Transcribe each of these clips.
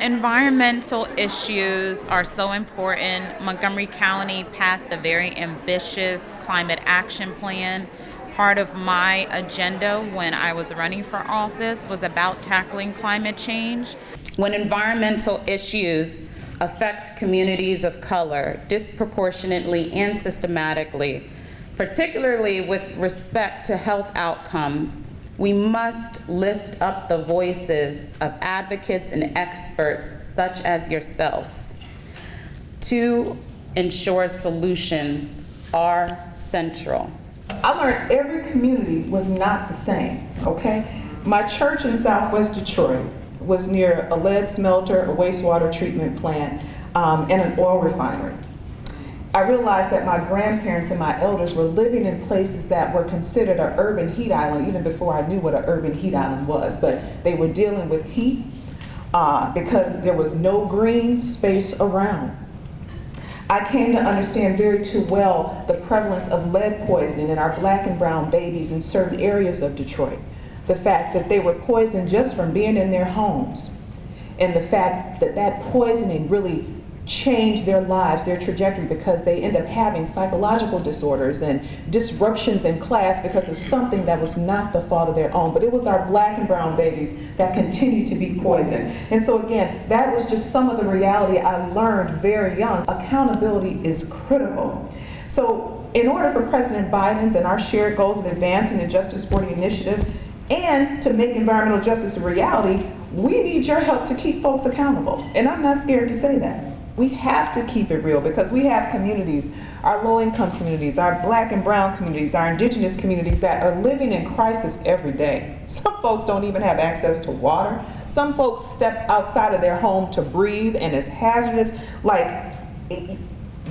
Environmental issues are so important. Montgomery County passed a very ambitious climate action plan. Part of my agenda when I was running for office was about tackling climate change. When environmental issues affect communities of color disproportionately and systematically, particularly with respect to health outcomes, we must lift up the voices of advocates and experts such as yourselves to ensure solutions are central. I learned every community was not the same, okay? My church in Southwest Detroit was near a lead smelter, a wastewater treatment plant, and an oil refinery. I realized that my grandparents and my elders were living in places that were considered an urban heat island even before I knew what an urban heat island was, but they were dealing with heat because there was no green space around. I came to understand very too well the prevalence of lead poisoning in our black and brown babies in certain areas of Detroit. The fact that they were poisoned just from being in their homes, and the fact that that poisoning really changed their lives, their trajectory, because they end up having psychological disorders and disruptions in class because of something that was not the fault of their own. But it was our black and brown babies that continued to be poisoned. And so again, that was just some of the reality I learned very young. Accountability is critical. So in order for President Biden's and our shared goals of advancing the Justice 40 initiative and to make environmental justice a reality, we need your help to keep folks accountable. And I'm not scared to say that. We have to keep it real because we have communities, our low-income communities, our black and brown communities, our indigenous communities that are living in crisis every day. Some folks don't even have access to water. Some folks step outside of their home to breathe and it's hazardous. Like,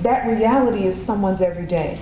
that reality is someone's every day.